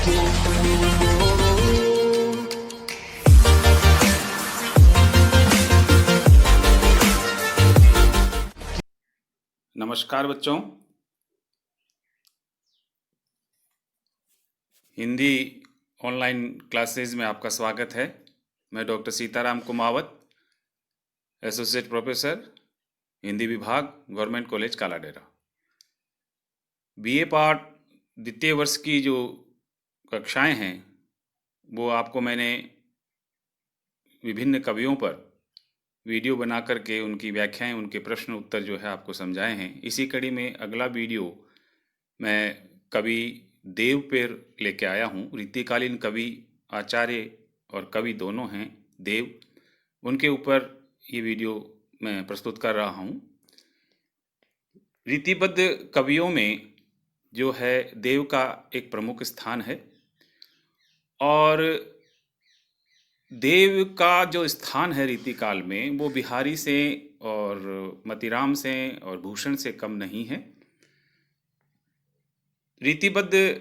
नमस्कार बच्चों, Hindi online classes में आपका स्वागत है। मैं doctor Sitaram Kumawat, associate professor, Hindi विभाग, government college Kaladera. BA part द्वितीय वर्ष की जो कक्षाएं हैं वो आपको मैंने विभिन्न कवियों पर वीडियो बना करके उनकी व्याख्याएं, उनके प्रश्न उत्तर जो है आपको समझाए हैं। इसी कड़ी में अगला वीडियो मैं कवि देव पर लेके आया हूँ। रीतिकालीन कवि, आचार्य और कवि दोनों हैं देव, उनके ऊपर ये वीडियो मैं प्रस्तुत कर रहा हूँ। रीतिबद्ध कवियों में जो है देव का एक प्रमुख स्थान है और देव का जो स्थान है रीतिकाल में वो बिहारी से और मतीराम से और भूषण से कम नहीं है। रीतिबद्ध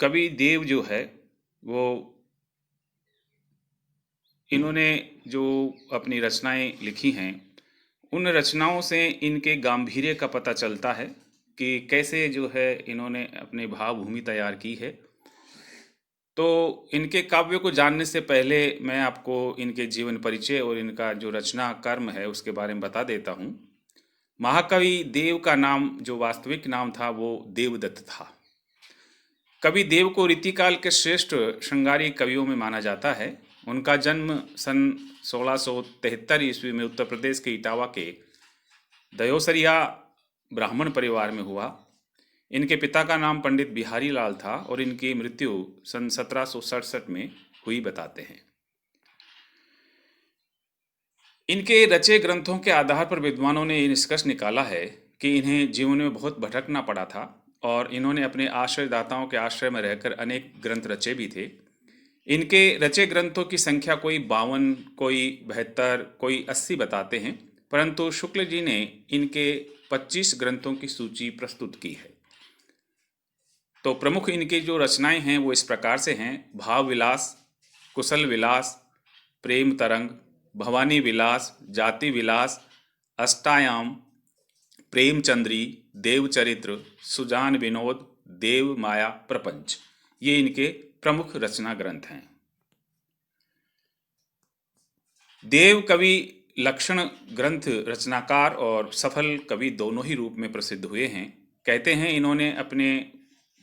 कवि देव जो है वो इन्होंने जो अपनी रचनाएं लिखी हैं उन रचनाओं से इनके गांभीर्य का पता चलता है कि कैसे जो है इन्होंने अपने भावभूमि तैयार की है। तो इनके काव्यों को जानने से पहले मैं आपको इनके जीवन परिचय और इनका जो रचना कर्म है उसके बारे में बता देता हूँ। महाकवि देव का नाम जो वास्तविक नाम था वो देवदत्त था। कवि देव को रीतिकाल के श्रेष्ठ श्रृंगारी कवियों में माना जाता है। उनका जन्म सन 1673 ईस्वी में उत्तर प्रदेश के इटावा के दयोसरिया ब्राह्मण परिवार में हुआ। इनके पिता का नाम पंडित बिहारी लाल था और इनकी मृत्यु सन 1767 में हुई बताते हैं। इनके रचे ग्रंथों के आधार पर विद्वानों ने ये निष्कर्ष निकाला है कि इन्हें जीवन में बहुत भटकना पड़ा था और इन्होंने अपने आश्रयदाताओं के आश्रय में रहकर अनेक ग्रंथ रचे भी थे। इनके रचे ग्रंथों की संख्या कोई 52, कोई 72, कोई 80 बताते हैं, परंतु शुक्ल जी ने इनके 25 ग्रंथों की सूची प्रस्तुत की है। तो प्रमुख इनकी जो रचनाएं हैं वो इस प्रकार से हैं: भाव विलास, कुशल विलास, प्रेम तरंग, भवानी विलास, जाति विलास, अष्टायाम, प्रेमचंद्री, देवचरित्र, सुजान विनोद, देव माया प्रपंच, ये इनके प्रमुख रचना ग्रंथ हैं। देव कवि लक्षण ग्रंथ रचनाकार और सफल कवि दोनों ही रूप में प्रसिद्ध हुए हैं। कहते हैं इन्होंने अपने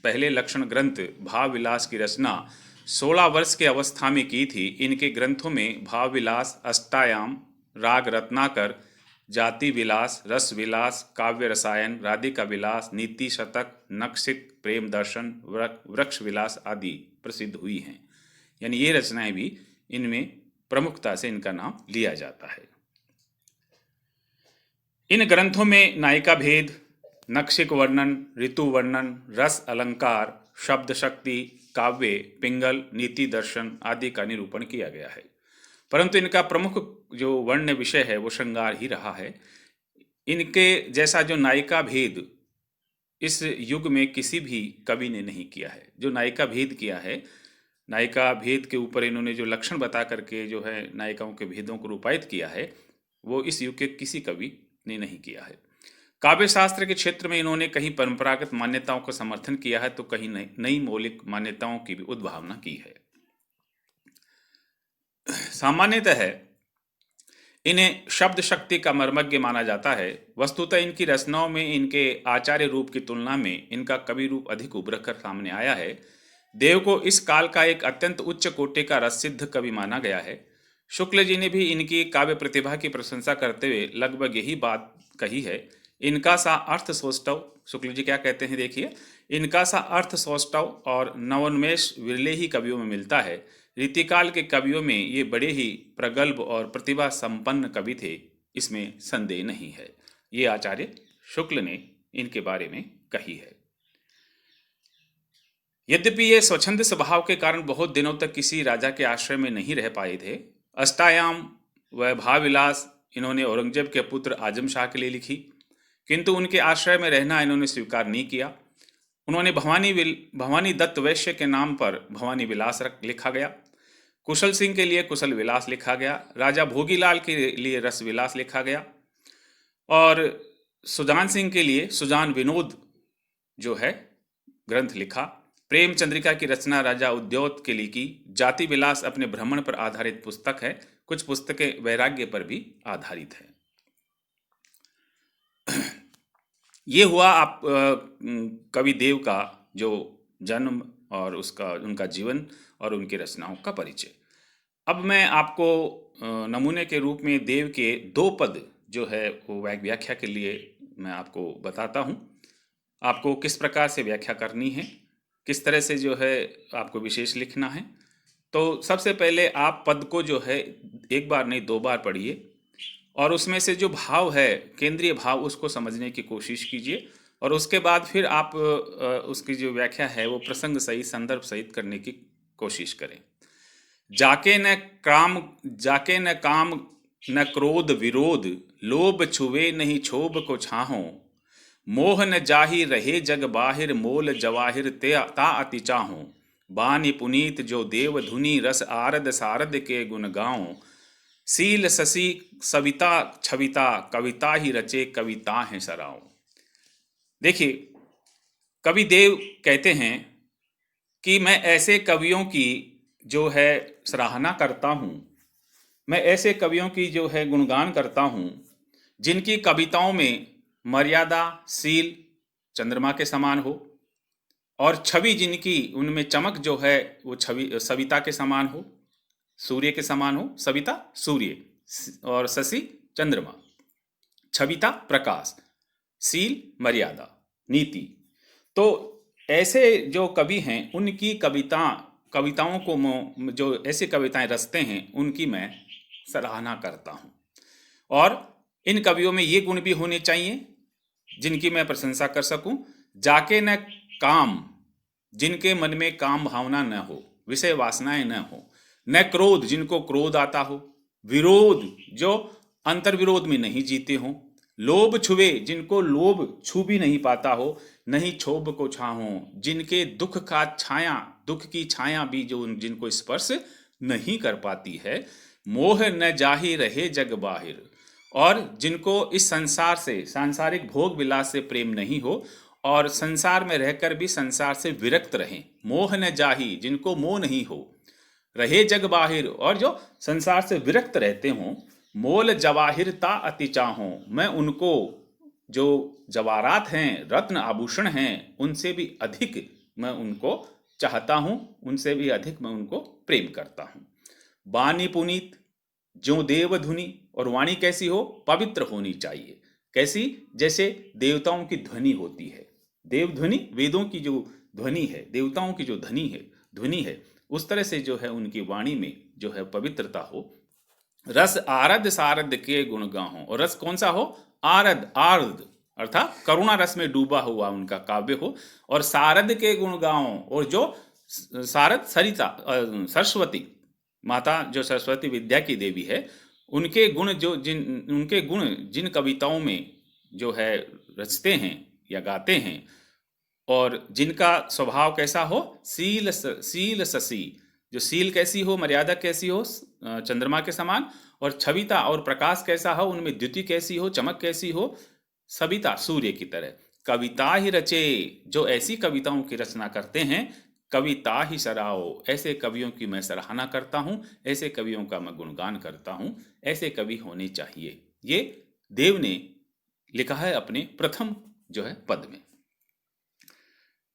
पहले लक्षण ग्रंथ भाव विलास की रचना 16 वर्ष की अवस्था में की थी। इनके ग्रंथों में भाव विलास, अष्टायाम, राग रत्नाकर, जाति विलास, रस विलास, काव्य रसायन, राधिका विलास, नीति शतक, नक्षिक, प्रेम दर्शन, वृक्ष विलास आदि प्रसिद्ध हुई हैं। यानी ये रचनाएं भी इनमें प्रमुखता से इनका नाम लिया जाता है। इन ग्रंथों में नायिका भेद, नक्षिक वर्णन, ऋतु वर्णन, रस अलंकार, शब्द शक्ति, काव्य, पिंगल, नीति दर्शन आदि का निरूपण किया गया है। परंतु इनका प्रमुख जो वर्ण विषय है वो श्रृंगार ही रहा है। इनके जैसा जो नायिका भेद इस युग में किसी भी कवि ने नहीं किया है। जो नायिका भेद किया है, नायिका भेद के ऊपर इन्होंने जो लक्षण बता करके जो है नायिकाओं के भेदों को रूपायित किया है वो इस युग के किसी कवि ने नहीं किया है। काव्य शास्त्र के क्षेत्र में इन्होंने कहीं परंपरागत मान्यताओं का समर्थन किया है तो कहीं नई मौलिक मान्यताओं की भी उद्भावना की है। सामान्यतः इन्हें शब्द शक्ति का मर्मज्ञ माना जाता है। वस्तुतः इनकी रचनाओं में इनके आचार्य रूप की तुलना में इनका कवि रूप अधिक उभर कर सामने आया है। देव को इस काल का एक अत्यंत उच्च कोटि का रससिद्ध कवि माना गया है। शुक्ल जी ने भी इनकी काव्य प्रतिभा की प्रशंसा करते हुए लगभग यही बात कही है: इनका सा अर्थ सौष्ठव। शुक्ल जी क्या कहते हैं देखिए: इनका सा अर्थ सौष्ठव और नवोन्मेष विरले ही कवियों में मिलता है। रीतिकाल के कवियों में ये बड़े ही प्रगल्भ और प्रतिभा संपन्न कवि थे, इसमें संदेह नहीं है। ये आचार्य शुक्ल ने इनके बारे में कही है। यद्यपि ये स्वच्छंद स्वभाव के कारण बहुत दिनों तक किसी राजा के आश्रय में नहीं रह पाए थे। अष्टायाम व भावविलास इन्होंने औरंगजेब के पुत्र आजम शाह के लिए लिखी, किंतु उनके आश्रय में रहना इन्होंने स्वीकार नहीं किया। उन्होंने भवानी दत्त वैश्य के नाम पर भवानी विलास लिखा गया। कुशल सिंह के लिए कुशल विलास लिखा गया। राजा भोगीलाल के लिए रस विलास लिखा गया। और सुजान सिंह के लिए सुजान विनोद जो है ग्रंथ लिखा। प्रेम चंद्रिका की रचना राजा उद्योत के लिए की। जाति विलास अपने भ्रमण पर आधारित पुस्तक है। कुछ पुस्तकें वैराग्य पर भी आधारित है। ये हुआ आप कवि देव का जो जन्म और उनका जीवन और उनकी रचनाओं का परिचय। अब मैं आपको नमूने के रूप में देव के 2 पद जो है वो व्याख्या के लिए मैं आपको बताता हूँ। आपको किस प्रकार से व्याख्या करनी है, किस तरह से जो है आपको विशेष लिखना है। तो सबसे पहले आप पद को जो है 1 बार नहीं 2 बार पढ़िए और उसमें से जो भाव है, केंद्रीय भाव, उसको समझने की कोशिश कीजिए। और उसके बाद फिर आप उसकी जो व्याख्या है वो प्रसंग सहित, संदर्भ सहित करने की कोशिश करें। जाके न काम न क्रोध विरोध, लोभ छुवे नहीं क्षोभ को छाहों, मोह न जाहि रहे जग बाहिर, मोल जवाहिर ता अति चाहों, बानी पुनीत जो देव धुनि, रस आरद सारद के गुण गाओ, सील ससी सविता छविता, कविता ही रचे कविता है सराओ। देखिए, कवि देव कहते हैं कि मैं ऐसे कवियों की जो है सराहना करता हूँ, मैं ऐसे कवियों की जो है गुणगान करता हूँ जिनकी कविताओं में मर्यादा, सील चंद्रमा के समान हो और छवि जिनकी, उनमें चमक जो है वो छवि सविता के समान हो, सूर्य के समान हो। सविता सूर्य और शशि चंद्रमा, छविता प्रकाश, सील मर्यादा, नीति। तो ऐसे जो कवि हैं उनकी कविताओं को जो ऐसी कविताएं रचते हैं उनकी मैं सराहना करता हूँ। और इन कवियों में ये गुण भी होने चाहिए जिनकी मैं प्रशंसा कर सकूं। जाके न काम, जिनके मन में काम भावना न हो, विषय वासनाएं न हो। न क्रोध, जिनको क्रोध आता हो। विरोध, जो अंतर्विरोध में नहीं जीते हों। लोभ छुवे, जिनको लोभ छू भी नहीं पाता हो। नहीं क्षोभ को छाहों, जिनके दुख की छाया भी जो जिनको स्पर्श नहीं कर पाती है। मोह न जाहि रहे जग बाहिर, और जिनको इस संसार से, सांसारिक भोग विलास से प्रेम नहीं हो और संसार में रहकर भी संसार से विरक्त रहें। मोह न जाहि, जिनको मोह नहीं हो, रहे जग बाहिर, और जो संसार से विरक्त रहते हों। मोल जवाहिरता अति चाहों, मैं उनको जो जवाहरात हैं, रत्न आभूषण हैं, उनसे भी अधिक मैं उनको चाहता हूं, उनसे भी अधिक मैं उनको प्रेम करता हूं। बानी पुनीत जो देव धुनि, और वाणी कैसी हो, पवित्र होनी चाहिए। कैसी, जैसे देवताओं की ध्वनि होती है। देव ध्वनि, वेदों की जो ध्वनि है, देवताओं की जो ध्वनि है, उस तरह से जो है उनकी वाणी में जो है पवित्रता हो। रस आरद सारद के गुण गाहों, और रस कौन सा हो, आरद, अर्थात करुणा रस में डूबा हुआ उनका काव्य हो। और सारद के गुण गाओं, और जो सारद सरिता सरस्वती माता, जो सरस्वती विद्या की देवी है, उनके गुण जिन कविताओं में जो है रचते हैं या गाते हैं, और जिनका स्वभाव कैसा हो, सील शशि, जो सील कैसी हो, मर्यादा कैसी हो, चंद्रमा के समान, और छविता और प्रकाश कैसा हो, उनमें द्युति कैसी हो, चमक कैसी हो, सविता सूर्य की तरह। कविता ही रचे, जो ऐसी कविताओं की रचना करते हैं, कविता ही सराओ, ऐसे कवियों की मैं सराहना करता हूँ, ऐसे कवियों का मैं गुणगान करता हूँ। ऐसे कवि होने चाहिए। ये देव ने लिखा है अपने प्रथम जो है पद में।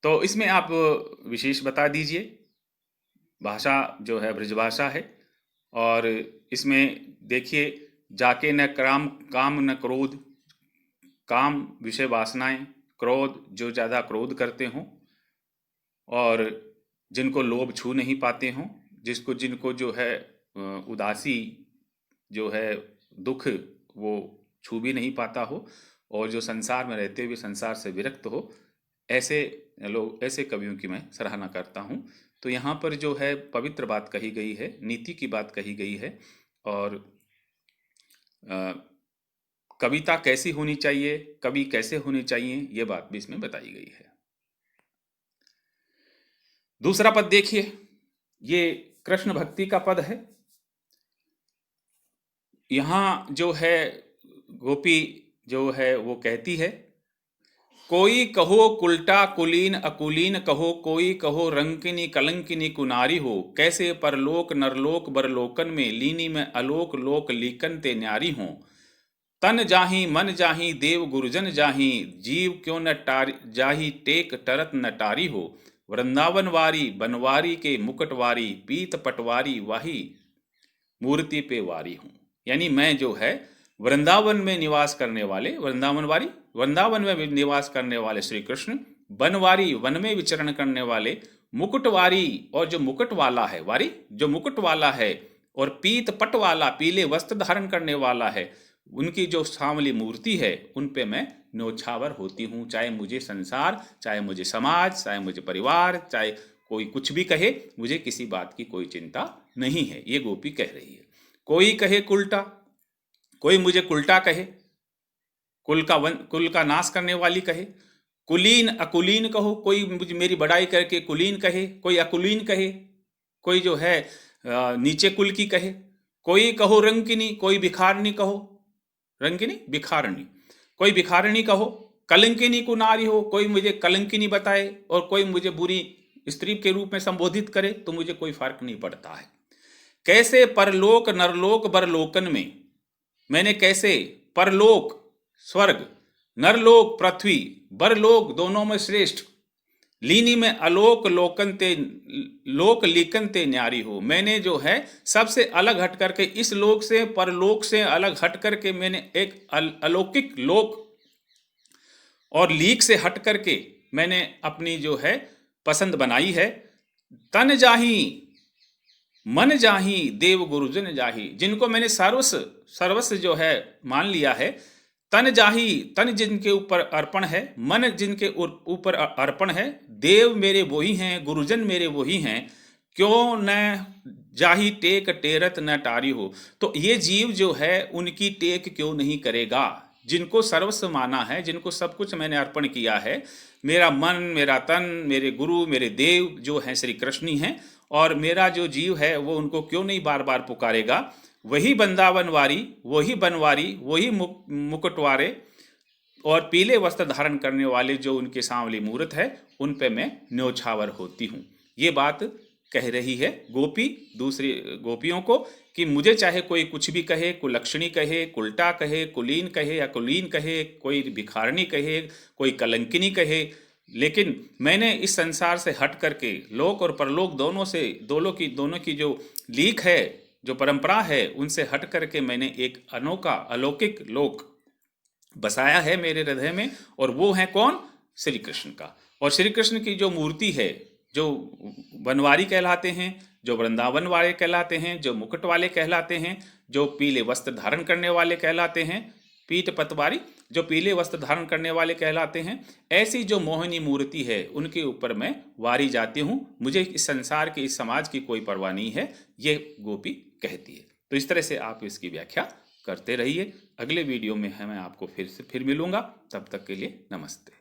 तो इसमें आप विशेष बता दीजिए। भाषा जो है ब्रजभाषा है, और इसमें देखिए, जाके न काम न क्रोध, काम विषय वासनाएं, क्रोध जो ज़्यादा क्रोध करते हों, और जिनको लोभ छू नहीं पाते हों, जिनको जो है उदासी जो है, दुख वो छू भी नहीं पाता हो, और जो संसार में रहते हुए संसार से विरक्त हो, ऐसे ऐसे कवियों की मैं सराहना करता हूँ। तो यहाँ पर जो है पवित्र बात कही गई है, नीति की बात कही गई है, और कविता कैसी होनी चाहिए, कवि कैसे होने चाहिए, ये बात भी इसमें बताई गई है। दूसरा पद देखिए, ये कृष्ण भक्ति का पद है। यहाँ जो है गोपी जो है वो कहती है, कोई कहो कुलटा कुलीन अकुलीन कहो, कोई कहो रंकिनी कलंकिनी कुनारी हो, कैसे परलोक नरलोक बरलोकन में, लीनी में अलोक लोक लीकन ते न्यारी हो। तन जाही मन जाही देव गुरुजन जाही, जीव क्यों न टारी जाही टेक टरत न टारी हो। वृंदावन वारी बनवारी के मुकुटवारी, पीत पटवारी वाही मूर्ति पे वारी हूँ। यानी मैं जो है वृंदावन में निवास करने वाले, वृंदावनवारी वृंदावन में निवास करने वाले श्री कृष्ण, बनवारी वन में विचरण करने वाले, मुकुटवारी और जो मुकुट वाला है, वारी जो मुकुट वाला है, और पीत पट वाला पीले वस्त्र धारण करने वाला है, उनकी जो सांवली मूर्ति है उन पे मैं न्योछावर होती हूँ। चाहे मुझे संसार, चाहे मुझे समाज, चाहे मुझे परिवार, चाहे कोई कुछ भी कहे, मुझे किसी बात की कोई चिंता नहीं है। ये गोपी कह रही है। कोई कहे कुलटा, कोई मुझे कुलटा कहे, कुल का नाश करने वाली कहे, कुलीन अकुलीन कहो, कोई मुझे मेरी बड़ाई करके कुलीन कहे, कोई अकुलीन कहे, कोई जो है नीचे कुल की कहे, कोई कहो रंकिनी, कोई भिखारनी कहो, रंकिनी भिखारनी, कोई भिखारनी कहो, कलंकिनी को नारी हो, कोई मुझे कलंकिनी बताए और कोई मुझे बुरी स्त्री के रूप में संबोधित करे, तो मुझे कोई फर्क नहीं पड़ता है। कैसे परलोक नरलोक बरलोकन में, मैंने कैसे परलोक स्वर्ग, नरलोक पृथ्वी, बरलोक दोनों में श्रेष्ठ, लीनी में अलोक लोकन ते लोक लीकन ते न्यारी हो, मैंने जो है सबसे अलग हट करके, इस लोक से परलोक से अलग हट करके मैंने एक अलौकिक लोक और लीक से हट करके मैंने अपनी जो है पसंद बनाई है। तन जाही मन जाही देव गुरुजन जाही, जिनको मैंने सर्वस्व जो है मान लिया है। तन जाही, तन जिनके ऊपर अर्पण है, मन जिनके ऊपर अर्पण है, देव मेरे वही हैं, गुरुजन मेरे वही हैं, क्यों न जाही टेक टेरत न टारी हो। तो ये जीव जो है उनकी टेक क्यों नहीं करेगा, जिनको सर्वस्व माना है, जिनको सब कुछ मैंने अर्पण किया है, मेरा मन, मेरा तन, मेरे गुरु, मेरे देव जो हैं श्री कृष्ण ही हैं, और मेरा जो जीव है वो उनको क्यों नहीं बार बार पुकारेगा। वही वृंदावनवारी, वही बनवारी, वही मुकुटवारे और पीले वस्त्र धारण करने वाले जो उनके सांवली मूर्त है, उन पे मैं न्योछावर होती हूँ। ये बात कह रही है गोपी दूसरी गोपियों को कि मुझे चाहे कोई कुछ भी कहे, कुलक्षणी कहे, कुलटा कहे, कुलीन कहे या कुलीन कहे, कोई भिखारणी कहे, कोई कलंकिनी कहे, लेकिन मैंने इस संसार से हट करके लोक और परलोक दोनों की जो लीक है, जो परंपरा है, उनसे हट करके मैंने एक अनोखा अलौकिक लोक बसाया है मेरे हृदय में, और वो है कौन? श्री कृष्ण का। और श्री कृष्ण की जो मूर्ति है, जो बनवारी कहलाते हैं, जो वृंदावन वाले कहलाते हैं, जो मुकुट वाले कहलाते हैं, जो पीले वस्त्र धारण करने वाले कहलाते हैं, पीठ पतवारी जो पीले वस्त्र धारण करने वाले कहलाते हैं, ऐसी जो मोहिनी मूर्ति है उनके ऊपर मैं वारी जाती हूँ। मुझे इस संसार की, इस समाज की कोई परवाह नहीं है, ये गोपी कहती है। तो इस तरह से आप इसकी व्याख्या करते रहिए। अगले वीडियो में मैं आपको फिर मिलूंगा। तब तक के लिए नमस्ते।